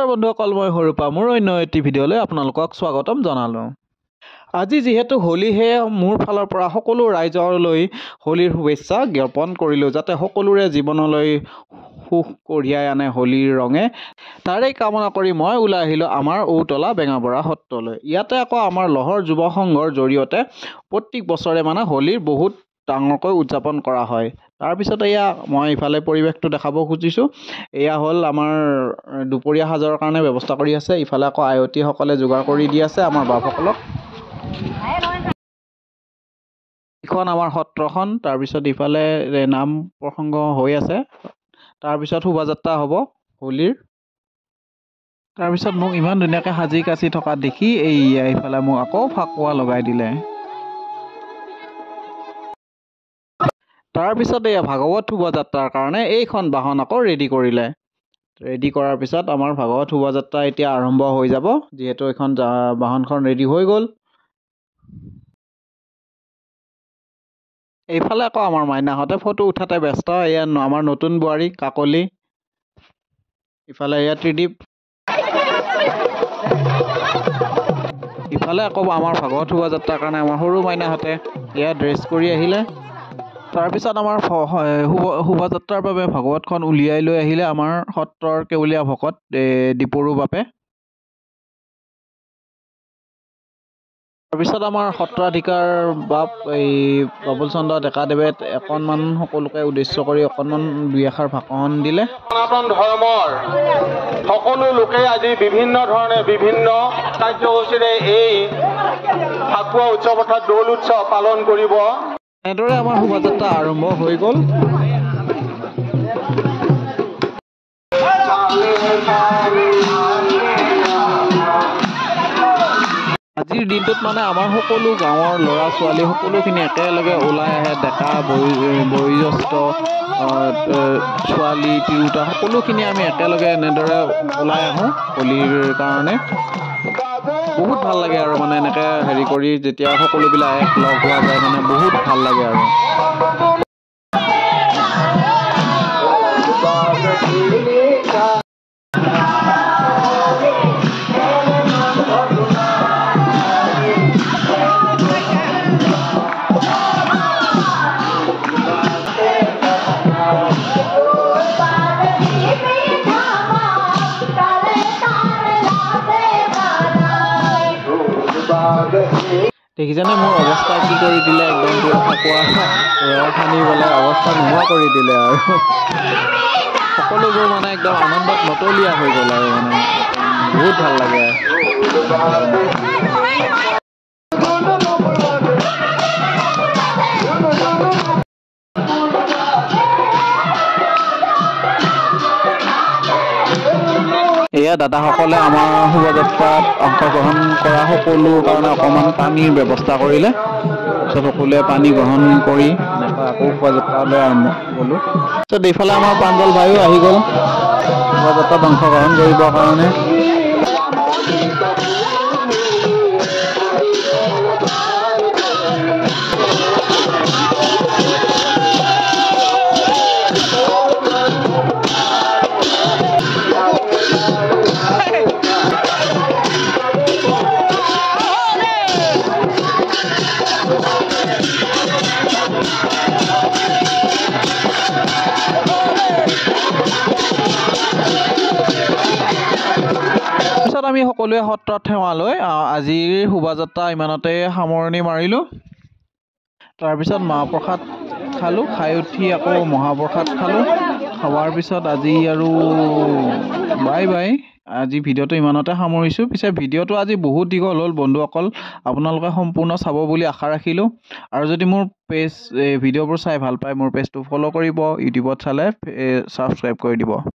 বন্ধুসকল, মই সৰুপা মোৰ অন্য এটি ভিডিঅ'লৈ আপোনালোকক স্বাগতম জনালোঁ। আজি যিহেতু হোলী, সেয়ে মোৰ ফালৰ পৰা সকলো ৰাইজলৈ হোলীৰ শুভেচ্ছা জ্ঞাপন কৰিলোঁ, যাতে সকলোৰে জীৱনলৈ সুখ কঢ়িয়াই আনে হোলীৰ ৰঙে। তাৰেই কামনা কৰি মই ওলাই আহিলোঁ আমাৰ ঔতলা বেঙাবৰা সত্ৰলৈ। ইয়াতে আকৌ আমাৰ লহৰ যুৱ সংঘৰ জৰিয়তে প্ৰত্যেক বছৰে হোলীৰ বহুত ডাঙৰকৈ উদযাপন কৰা হয়। তাৰপিছত এয়া মই ইফালে পৰিৱেশটো দেখাব খুজিছোঁ। এয়া হ'ল আমাৰ দুপৰীয়া সাজৰ কাৰণে ব্যৱস্থা কৰি আছে। ইফালে আকৌ আয়তীসকলে যোগাৰ কৰি দি আছে আমাৰ বাপসকলক। এইখন আমাৰ সত্ৰখন। তাৰপিছত ইফালে নাম প্ৰসংগ হৈ আছে। তাৰপিছত শোভাযাত্ৰা হ'ব হোলীৰ। তাৰপিছত মোক ইমান ধুনীয়াকৈ সাজি কাচি থকা দেখি এইফালে মোক আকৌ ফাকুৱা লগাই দিলে। তাৰপিছত এয়া ভাগৱত শোভাযাত্ৰাৰ কাৰণে এইখন বাহন আকৌ ৰেডি কৰিলে। ৰেডি কৰাৰ পিছত আমাৰ ভাগৱত শোভাযাত্ৰা এতিয়া আৰম্ভ হৈ যাব, যিহেতু এইখন বাহনখন ৰেডি হৈ গ'ল। এইফালে আকৌ আমাৰ মাইনাহঁতে ফটো উঠাতে ব্যস্ত। এয়া আমাৰ নতুন বোৱাৰী কাকলি, ইফালে এয়া ত্ৰিদীপ, ইফালে আকৌ আমাৰ ভাগৱত শোভাযাত্ৰাৰ কাৰণে আমাৰ সৰু মাইনাহঁতে এয়া ড্ৰেছ কৰি আহিলে। তাৰপিছত আমাৰ শোভাযাত্ৰাৰ বাবে ভাগৱতখন উলিয়াই লৈ আহিলে আমাৰ সত্ৰৰ কেৱলীয়া ভকত দীপৰু বাপে। তাৰপিছত আমাৰ সত্ৰাধিকাৰ বাপ বাবুল চন্দ্ৰ ডেকাদেৱে অকণমান সকলোকে উদ্দেশ্য কৰি অকণমান দুই এষাৰ ভাষণ দিলে। সনাতন ধৰ্মৰ সকলো লোকে আজি বিভিন্ন ধৰণে বিভিন্ন কাৰ্যসূচীৰে এই ফাকুৱা উৎসৱ অৰ্থাৎ দৌল উৎসৱ পালন কৰিব। এনেদৰে আমাৰ শোভাযাত্ৰা আৰম্ভ হৈ গ'ল। আজিৰ দিনটোত আমাৰ সকলো গাঁৱৰ ল'ৰা ছোৱালী সকলোখিনি একেলগে ওলাই আহে। ডেকা বয়োজ্যেষ্ঠ ছোৱালী তিৰোতা সকলোখিনি আমি একেলগে এনেদৰে ওলাই আহোঁ হোলীৰ কাৰণে। বহুত ভাল লাগে আৰু এনেকৈ হেৰি কৰি যেতিয়া সকলোবিলাক এক লগ হোৱা যায় বহুত ভাল লাগে আৰু। দেখিছেনে মোৰ অৱস্থা কি কৰি দিলে? একদম পুৰা ফাকুৱা ৰৰ সানি পেলাই অৱস্থা নোহোৱা কৰি দিলে আৰু সকলোবোৰ একদম আনন্দত মতলীয়া হৈ গ'ল আৰু বহুত ভাল লাগে। এয়া দাদাসকলে আমাৰ শোভাযাত্ৰাত অংশগ্ৰহণ কৰা সকলো কাৰণে অকণমান পানীৰ ব্যৱস্থা কৰিলে। তাৰপিছত সকলোৱে পানী গ্ৰহণ কৰি আকৌ শোভাযাত্ৰালৈ আৰম্ভ গ'লোঁ। তাৰপিছত এইফালে আমাৰ প্ৰাঞ্জল ভাইও আহি গ'ল শোভাযাত্ৰাত অংশগ্ৰহণ কৰিবৰ কাৰণে। আমি সকলোৱে সত্ৰত সেৱা লৈ আজিৰ শোভাযাত্ৰা ইমানতে সামৰণি মাৰিলোঁ। তাৰপিছত মাহ প্ৰসাদ খালোঁ, খাই উঠি আকৌ মহাপ্ৰসাদ খালোঁ। খোৱাৰ পিছত আজি আৰু বাই বাই। আজি ভিডিঅ'টো ইমানতে সামৰিছোঁ। পিছে ভিডিঅ'টো আজি বহুত দীঘল হ'ল বন্ধুসকল, আপোনালোকে সম্পূৰ্ণ চাব বুলি আশা ৰাখিলোঁ। আৰু যদি মোৰ ভিডিঅ'বোৰ চাই ভাল পায় মোৰ পেজটো ফ'ল' কৰিব, ইউটিউবত চালে ছাবস্ক্ৰাইব কৰি দিব।